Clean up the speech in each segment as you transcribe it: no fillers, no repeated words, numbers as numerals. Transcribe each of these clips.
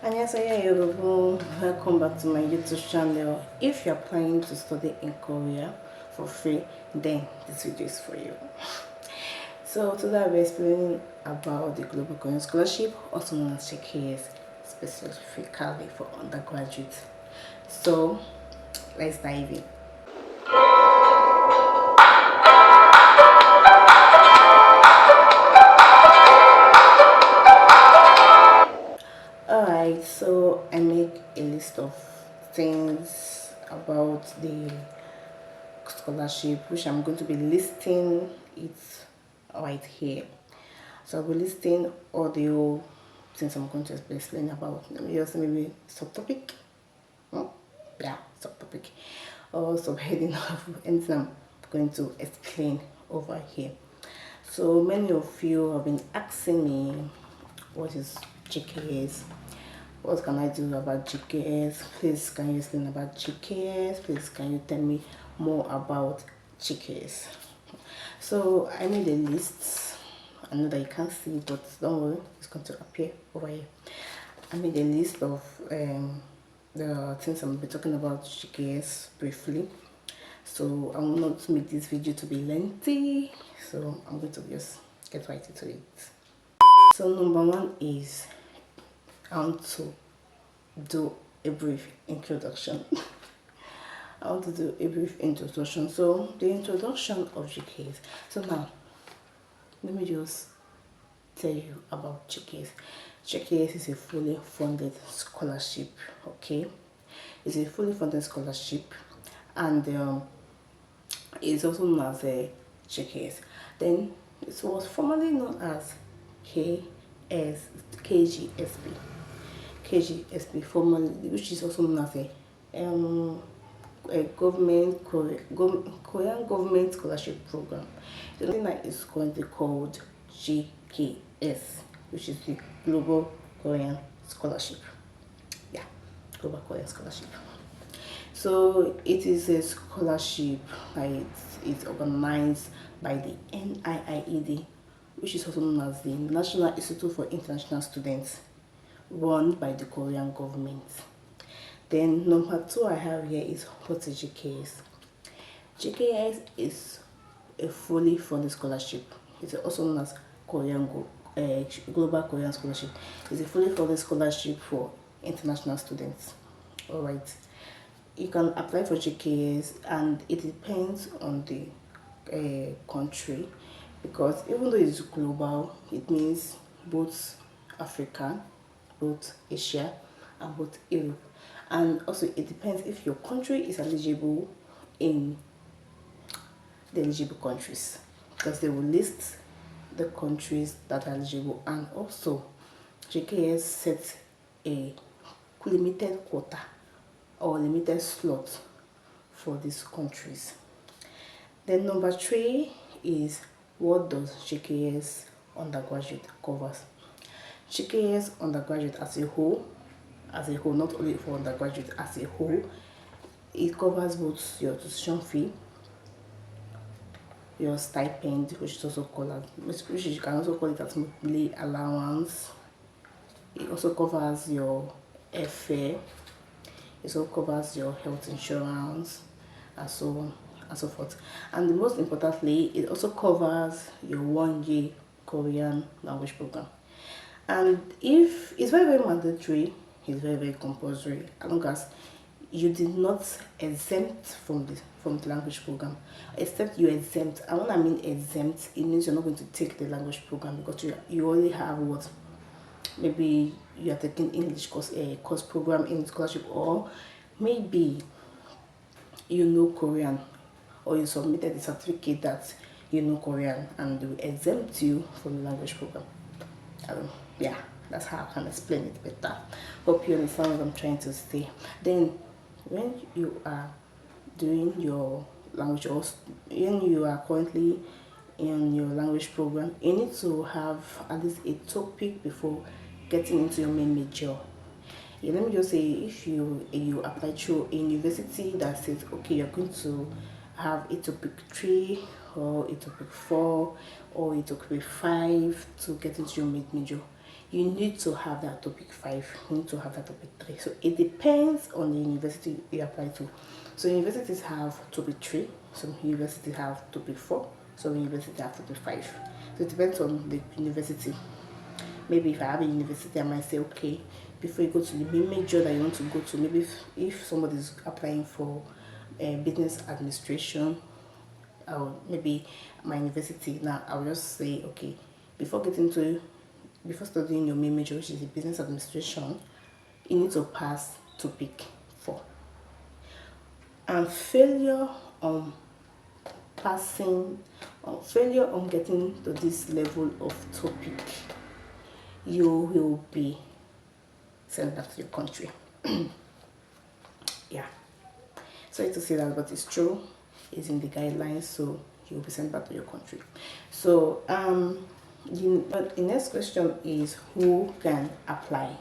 Yoruba, welcome back to my YouTube channel. If you're planning to study in Korea for free, then this video is for you. So today I'll be explaining about the Global Korean Scholarship, also known as GKS, specifically for undergraduates. So let's dive in. Alright, so I make a list of things about the scholarship, which I'm going to be listing it right here. So I'll be listing all the things I'm going to explain about. Let me just maybe subtopic. Yeah, subtopic or subheading of anything I'm going to explain over here. So many of you have been asking me, what is GKS? What can I do about GKS? Please, can you explain about GKS? Please, can you tell me more about GKS? So I made a list. I know that you can't see it, but don't worry, it's going to appear over here. I made a list of the things I'm going to be talking about GKS briefly. So I will not make this video to be lengthy, so I'm going to just get right into it. So number one is I want to do a brief introduction. I want to do a brief introduction. So the introduction of GKS. So now let me just tell you about GKS. GKS is a fully funded scholarship. Okay, it's a fully funded scholarship, and it's also known as a GKS. Then it was formerly known as KGSP formerly, which is also known as a Korean government scholarship program. The thing that is currently called GKS, which is the Global Korean Scholarship. Yeah, Global Korean Scholarship. So it is a scholarship that it's organized by the NIIED, which is also known as the National Institute for International Students, run by the Korean government. Then number two I have here is what is GKS. GKS is a fully funded scholarship. It's also known as Global Korean Scholarship. It's a fully funded scholarship for international students. Alright, you can apply for GKS and it depends on the country, because even though it's global, it means both Africa, both Asia, and both Europe. And also it depends if your country is eligible in the eligible countries, because they will list the countries that are eligible, and also GKS sets a limited quota or limited slot for these countries. Then number three is what does GKS undergraduate covers. GKS undergraduate as a whole, not only for undergraduate, as a whole, it covers both your tuition fee, your stipend, which is also called, which you can also call it as monthly allowance. It also covers your airfare. It also covers your health insurance, and so on and so forth. And most importantly, it also covers your 1-year Korean language program. And if it's very mandatory, it's very compulsory, as long as you did not exempt from the language program. Except you exempt, and when I mean exempt, it means you're not going to take the language program because you only have what, maybe you are taking English course program in scholarship, or maybe you know Korean, or you submitted a certificate that you know Korean, and they will exempt you from the language program. Yeah, that's how I can explain it better. Hope you understand what I'm trying to say. Then when you are doing your language, or when you are currently in your language program, you need to have at least a topic before getting into your main major. Yeah, let me just say, if you apply to a university that says, okay, you're going to have a topic 3 or a topic 4 or a topic 5 to get into your main major, you need to have that topic 5, you need to have that topic 3. So it depends on the university you apply to. So universities have topic 3, some universities have topic 4, some universities have topic 5. So it depends on the university. Maybe if I have a university, I might say, okay, before you go to the main major that you want to go to, maybe if somebody is applying for business administration, or maybe my university, now I'll just say, okay, before studying your main major, which is the business administration, you need to pass topic 4. And failure on passing, or failure on getting to this level of topic, you will be sent back to your country. Yeah, sorry to say that, but it's true. It's in the guidelines, so you'll be sent back to your country. So the next question is, who can apply?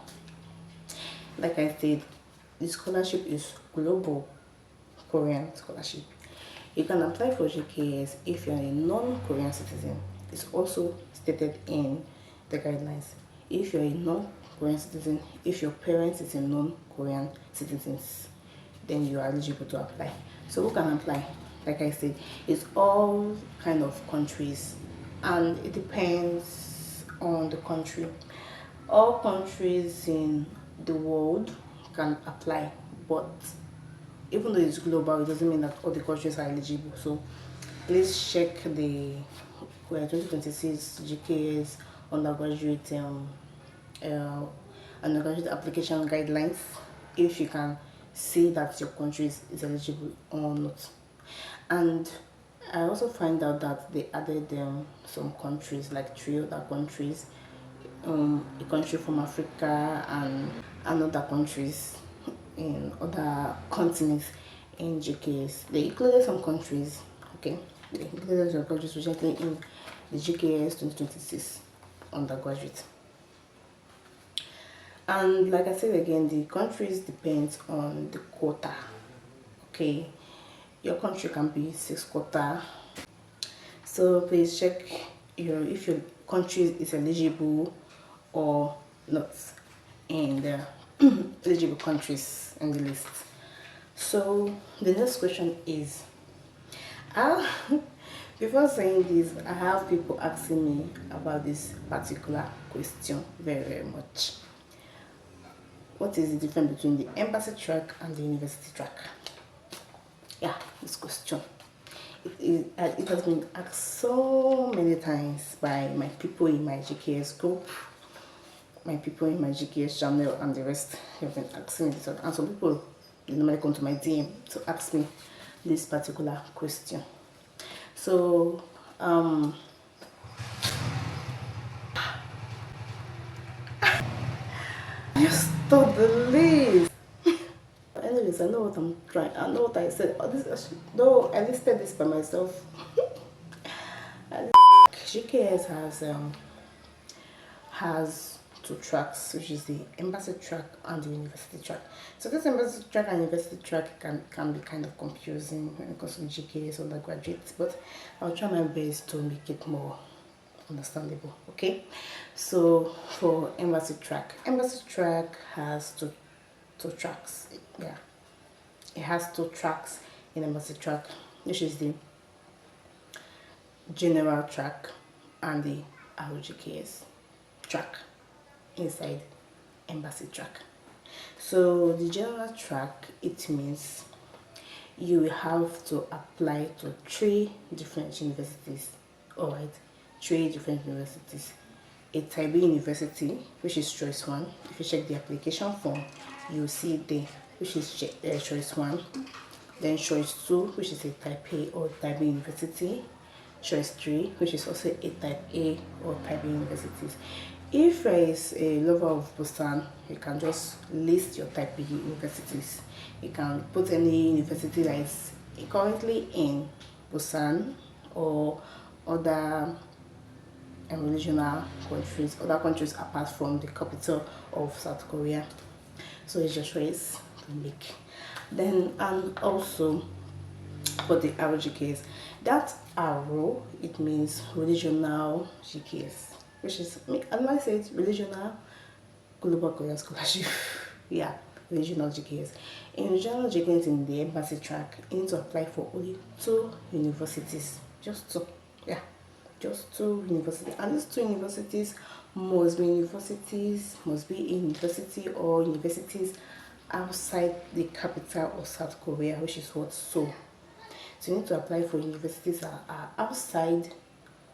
Like I said, the scholarship is global Korean scholarship. You can apply for GKS if you're a non-Korean citizen. It's also stated in the guidelines. If you're a non-Korean citizen, if your parents is a non-Korean citizens, then you are eligible to apply. So who can apply? Like I said, it's all kind of countries, and it depends on the country. All countries in the world can apply, but even though it's global, it doesn't mean that all the countries are eligible. So please check the 2026 GKS undergraduate application guidelines if you can see that your country is eligible or not. And I also find out that they added some countries, like 3 other countries, a country from Africa and other countries in other continents in GKS. They included some countries, okay? They included some countries recently in the GKS 2026 undergraduate. And like I said again, the countries depends on the quota, okay? Your country can be 6 quota. So please check if your country is eligible or not in the eligible countries in the list. So the next question is, before saying this, I have people asking me about this particular question very much. What is the difference between the embassy track and the university track? Yeah, this question. It has been asked so many times by my people in my GKS group, my people in my GKS channel, and the rest have been asking me this. And some people, they normally come to my DM to ask me this particular question. So you stop the list. Anyways, I know what I'm trying. I know what I said. Though I listed this by myself. GKS has 2 tracks, which is the embassy track and the university track. So this embassy track and university track can be kind of confusing when it comes to GKS undergraduates, but I'll try my best to make it more understandable. Okay, so for embassy track has two tracks. Yeah, it has 2 tracks in embassy track, which is the general track and the ROGKS track inside embassy track. So the general track, it means you will have to apply to 3 different universities. All right, 3 different universities. A Type B university, which is choice 1. If you check the application form, you'll see there, which is choice 1. Then choice 2, which is a Type A or Type B university. Choice 3, which is also a Type A or Type B universities. If there is a lover of Busan, you can just list your Type B universities. You can put any university that is currently in Busan or other regional countries, other countries apart from the capital of South Korea. So it's your choice to make. Then, and also for the ROGKS, that RO, it means regional GKS. which is, I might say it's regional global Korean scholarship. Yeah, regional GKS. In regional GKS in the embassy track, you need to apply for only 2 universities. Just 2. Yeah, just 2 universities. And these 2 universities must be university or universities outside the capital of South Korea, which is what Seoul. So you need to apply for universities that are outside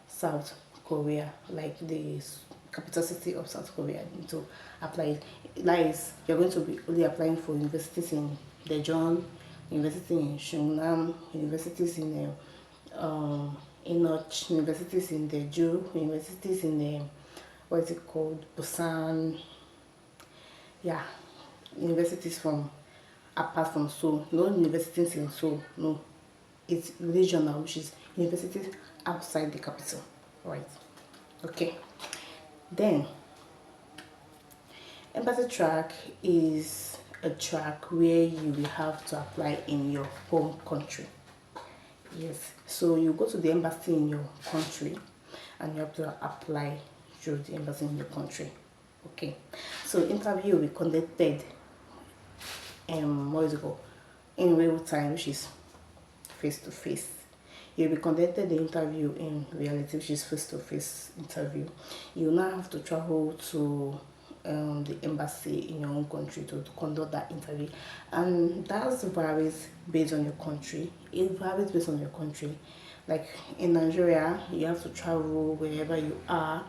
South Korea, like the capital city of South Korea. You need to apply. That is, you're going to be only applying for universities in Daejeon, university in Chungnam, universities in Enoch, universities in Daeju, universities in what is it called, Busan. Yeah, universities from apart from Seoul. No universities in Seoul. No, it's regional, which is universities outside the capital. Right. Okay. Then embassy track is a track where you will have to apply in your home country. Yes. So you go to the embassy in your country and you have to apply through the embassy in your country. Okay. So interview will be conducted what is it called? In real time, which is face to face. You'll be conducted the interview in reality, which is face to face interview. You now have to travel to the embassy in your own country to conduct that interview, and that varies based on your country. It varies based on your country. Like in Nigeria, you have to travel wherever you are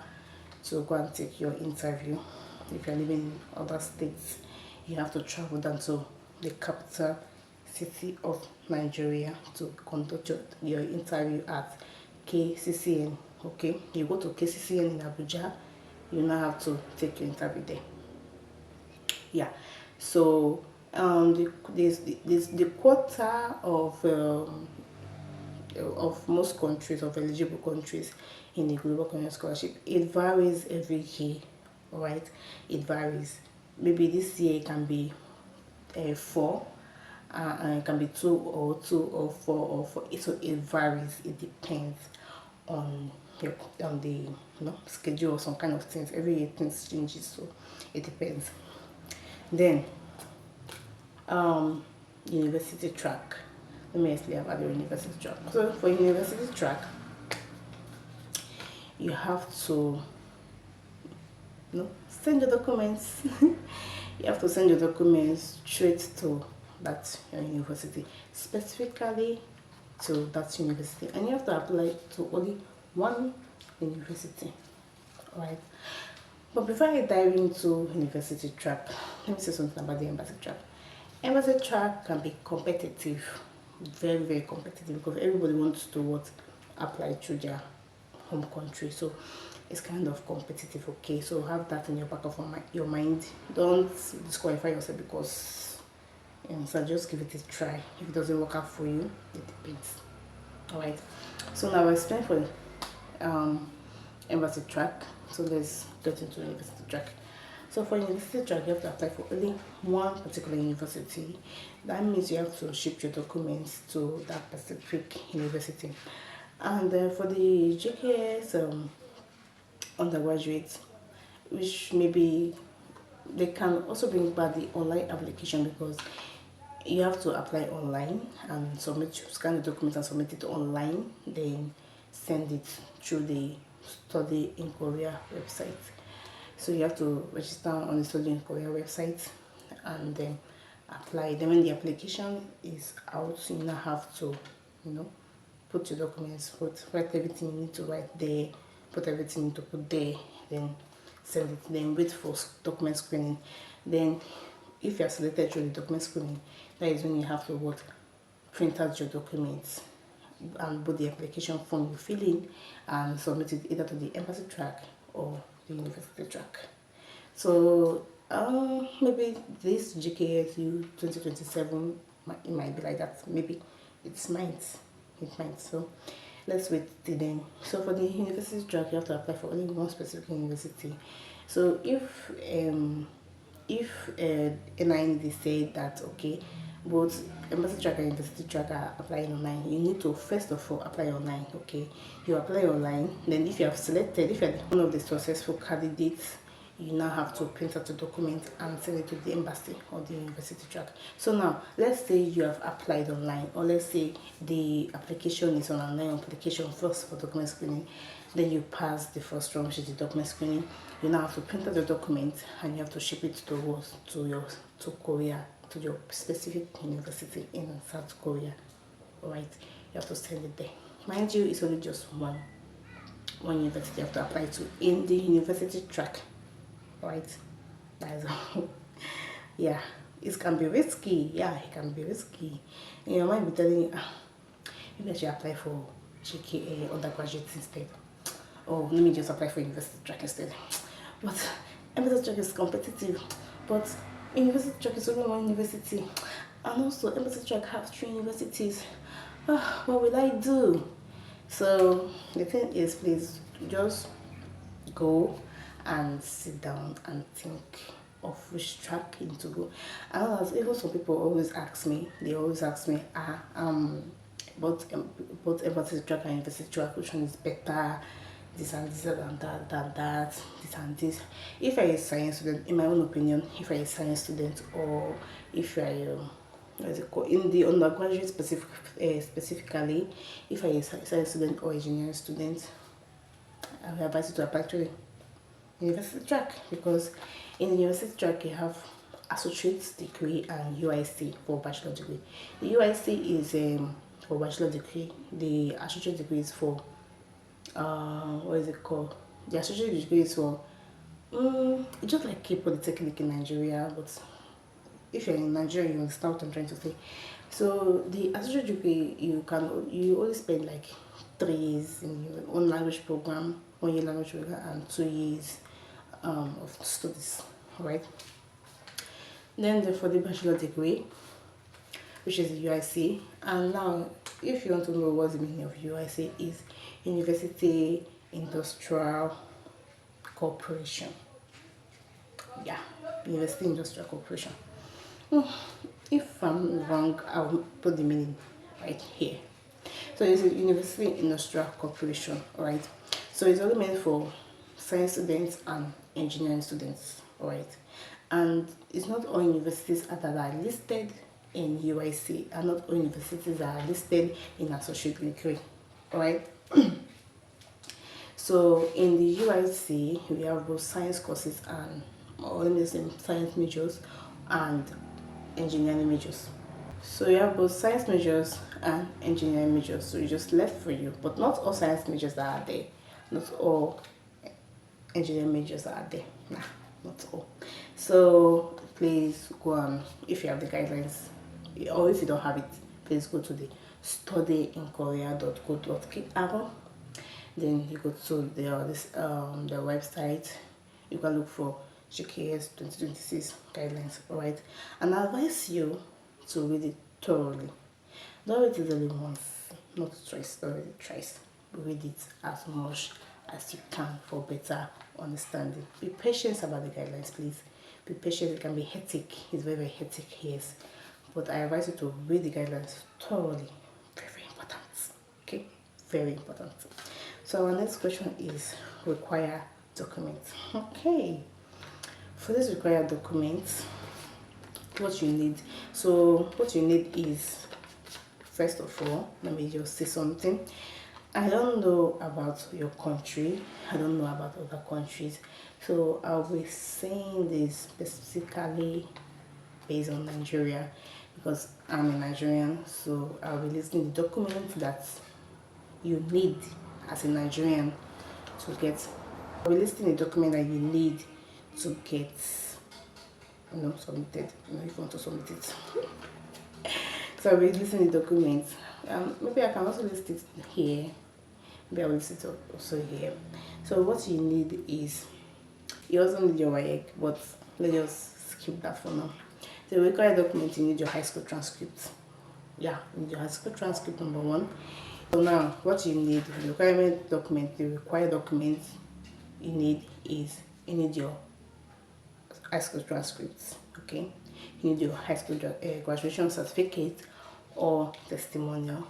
to go and take your interview. If you're living in other states, you have to travel down to the capital city of Nigeria to conduct your interview at KCCN. Okay, you go to KCCN in Abuja, you now have to take your interview there. Yeah, so the quota of most countries, of eligible countries in the global Korean scholarship, it varies every year. All right, it varies. Maybe this year it can be 4, and it can be 2 or 4 or 4. So it varies. It depends on the schedule or some kind of things. Every year things changes, so it depends. Then university track. Let me explain about the university track. So for university track, you have to send your documents. You have to send your documents straight to that university, specifically to that university, and you have to apply to only one university. All right. But before I dive into university track, let me say something about the embassy track. Embassy track can be competitive, very, very competitive, because everybody wants to apply through their home country. So it's kind of competitive. Okay, so have that in your back of your mind. Don't disqualify yourself because so just give it a try. If it doesn't work out for you, it depends. All right, so now I explain for embassy track. So let's get into university track. So for university track, you have to apply for only one particular university. That means you have to ship your documents to that specific university. And for the GKS undergraduates, which maybe they can also bring back the online application, because you have to apply online and scan the document and submit it online, then send it through the Study in Korea website. So you have to register on the Study in Korea website and then apply. Then when the application is out, you now have to put your documents, write everything you need to write there, put everything you need to put there, then send it, then wait for document screening. Then if you are selected through the document screening, that is when you have to print out your documents and put the application form you fill in and submit it either to the embassy track or the university track. So maybe this GKSU 2027, it might be like that. Maybe it might. So let's wait till then. So for the university track, you have to apply for only one specific university. So if NIND say that, okay, both embassy track and university track are applying online, you need to first of all apply online. Okay, you apply online, then if you have selected, if you're one of the successful candidates, you now have to print out a document and send it to the embassy or the university track. So now let's say you have applied online, or let's say the application is an online application first for document screening, then you pass the first round, which is the document screening. You now have to print out the document and you have to ship it to Korea, to your specific university in South Korea. Alright, you have to send it there. Mind you, it's only just one university you have to apply to in the university track. Alright, that's all. Yeah, it can be risky. Yeah, it can be risky. And you might be telling you, maybe I should apply for GKA undergraduate instead. Oh, let me just apply for university track instead. But university track is competitive. But university track is only one university. And also, university track have 3 universities. What will I do? So the thing is, please just go and sit down and think of which track you need to go. And as even some people always ask me, both embassy track and university track, which one is better? This and this and that, this and this. If you're a science student, in my own opinion, if you're a science student, or if you're in the undergraduate specifically, if you're a science student or engineering student, I would advise you to apply to the university track, because in the university track you have associate degree and UIC for bachelor degree. The UIC is for bachelor degree. The associate degree is for what is it called? The associate degree is for it's just like a polytechnic in Nigeria, but if you're in Nigeria, you understand what I'm trying to say. So the associate degree, you only spend like 3 years in your own language program, 1 year language program, and 2 years of studies, right? Then for the bachelor degree, which is the UIC, and now if you want to know what the meaning of UIC is, University Industrial Corporation. Yeah, University Industrial Corporation. If I'm wrong, I'll put the meaning right here. So it's a University Industrial Corporation, alright? So it's only meant for science students and engineering students, alright? And it's not all universities that are listed in UIC, and not all universities that are listed in associate degree, alright? So in the UIC, we have both science courses and, or let me say, science majors and engineering majors. So you have both science majors and engineering majors. So you just left for you, but not all science majors that are there, not all engineering majors that are there. Nah, not all. So please go on, if you have the guidelines, or if you don't have it, please go to the studyinkorea.go.kr. Then you go to their website. You can look for GKS 2026 guidelines, alright? And I advise you to read it thoroughly. Don't read it only once, not twice, don't read it twice. Read it as much as you can for better understanding. Be patient about the guidelines, please. Be patient. It can be hectic. It's very, very hectic, yes. But I advise you to read the guidelines thoroughly. Very, very important. Okay? Very important. So our next question is require documents. Okay. For this required documents, what you need. So what you need is, first of all, let me just say something. I don't know about your country. I don't know about other countries. So I'll be saying this specifically based on Nigeria, because I'm a Nigerian. So I'll be listing the documents that you need as a Nigerian to get. I'll be listing the document that you need to get, submitted. If you want to submit it. So I'll be listing the documents. Maybe I can also list it here. Maybe I will list it also here. So what you need is, you also need your WAEC, but let's just skip that for now. The required document, you need your high school transcript. Yeah, you need your high school transcript, number 1. So now, what you need, the required document you need is, you need your high school transcripts, okay? you need your high school graduation certificate or testimonial.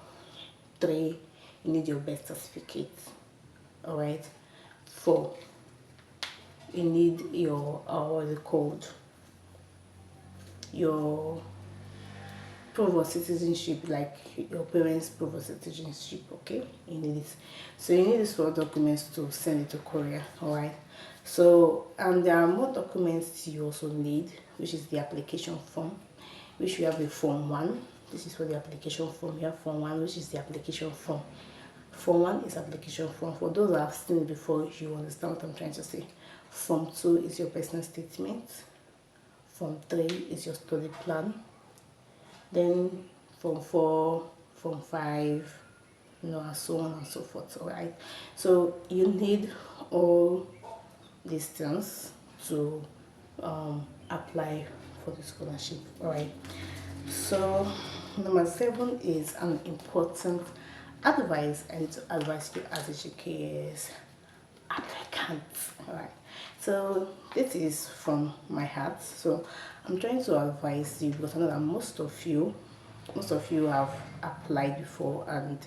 3, you need your birth certificate. All right. 4, you need your what is it called, your proof of citizenship, like your parents' proof of citizenship. Okay, you need it. So you need these 4 documents to send it to Korea. All right. So there are more documents you also need, which is the application form, which we have the form 1. This is for the application form. We have form 1, which is the application form. Form 1 is application form. For those that have seen it before, you understand what I'm trying to say. Form 2 is your personal statement. Form 3 is your study plan. Then Form 4, Form 5, and so on and so forth. All right. So you need all these things to apply for the scholarship. All right. So number 7 is an important advice I need to advise you as a GKS applicant. All right. So this is from my heart. So I'm trying to advise you because I know that most of you have applied before and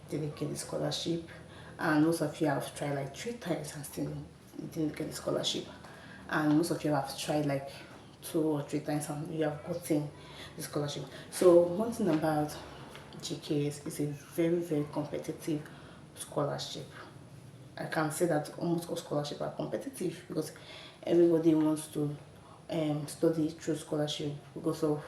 didn't get the scholarship, and most of you have tried like 3 times and still didn't get the scholarship, and most of you have tried like 2 or 3 times and you have gotten the scholarship. So one thing about GKS is a very, very competitive scholarship. I can say that almost all scholarships are competitive because everybody wants to study through scholarship because of,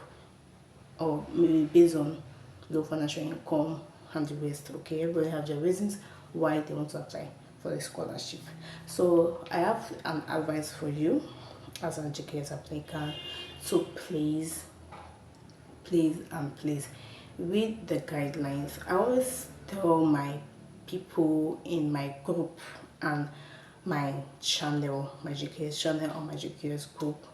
or maybe based on low financial income and the rest. Okay, everybody have their reasons why they want to apply for the scholarship. So I have an advice for you as an GKS applicant. So please read the guidelines. I always tell my people in my group and my channel, my GKS channel or my GKS group.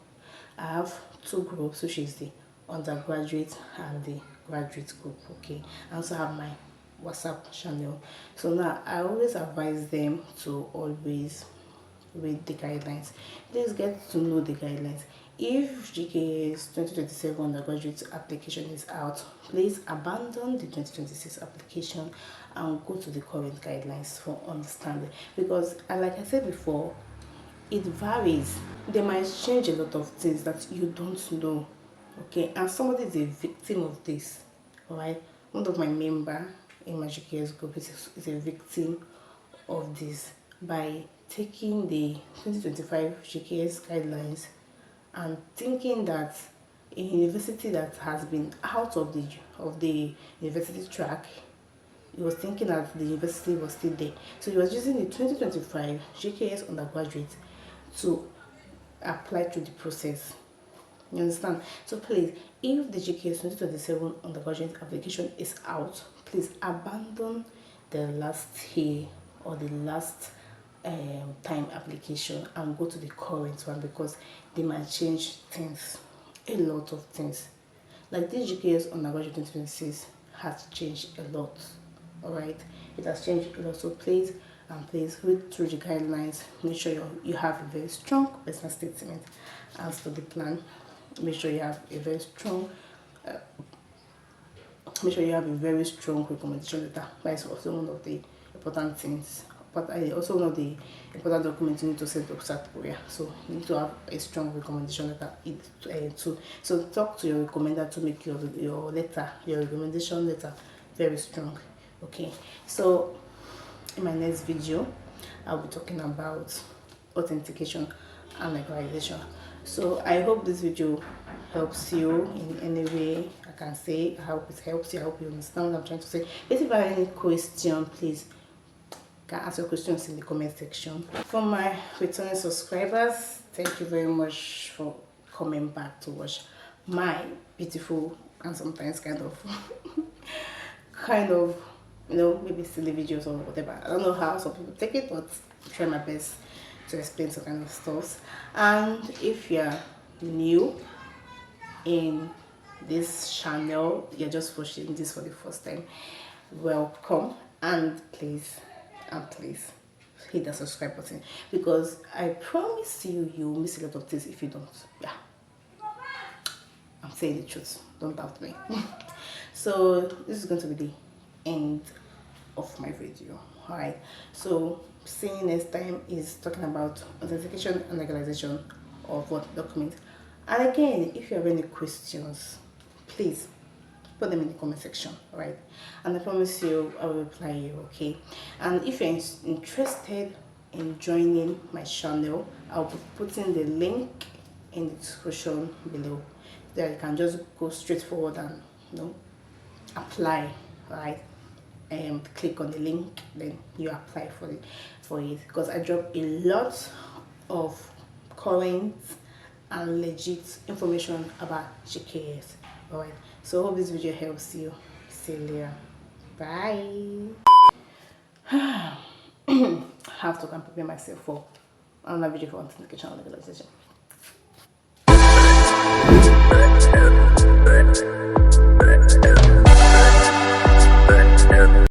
I have 2 groups, which is the undergraduate and the graduate group. Okay, I also have my WhatsApp channel. So now I always advise them to always read the guidelines. Please get to know the guidelines. If GKS 2027 undergraduate application is out, please abandon the 2026 application and go to the current guidelines for understanding, because like I said before, it varies. They might change a lot of things that you don't know. Okay, and somebody is a victim of this. All right, one of my member in my GKS group is a victim of this by taking the 2025 GKS guidelines and thinking that a university that has been out of the university track, he was thinking that the university was still there. So he was using the 2025 GKS undergraduate to apply through the process. You understand? So please, if the GKS 2027 undergraduate application is out, please abandon the last year or the last time application and go to the current one, because they might change things, a lot of things. Like this GKS undergraduate 2026 has changed a lot. All right, it has changed a lot. So please read through the guidelines. Make sure you have a very strong personal statement and study plan. Make sure you have a very strong recommendation letter. That is also one of the important things. But also one of the important documents you need to send to South Korea. So you need to have a strong recommendation letter too. So talk to your recommender to make your recommendation letter very strong. Okay. So in my next video, I'll be talking about authentication and legalization. So I hope this video helps you in any way I can say. I hope it helps you. I hope you understand what I'm trying to say. If you have any question, please can ask your questions in the comment section. For my returning subscribers, thank you very much for coming back to watch my beautiful and sometimes kind of maybe silly videos or whatever. I don't know how some people take it, but I try my best to explain some kind of stuff. And if you're new in this channel, you're just watching this for the first time, welcome, and please hit the subscribe button, because I promise you'll miss a lot of things if you don't. Yeah, saying the truth. Don't doubt me. So this is going to be the end of my video. All right. So seeing you next time is talking about authentication and legalization of what document. And again, if you have any questions, please put them in the comment section. All right, and I promise you I will reply you. Okay, and if you're interested in joining my channel, I'll be putting the link in the description below. There you can just go straight forward and apply. All right, click on the link, then you apply for it because I drop a lot of current and legit information about GKS. All right, so I hope this video helps you. See you later. Bye. Have to come prepare myself for another video for authentication and legalization.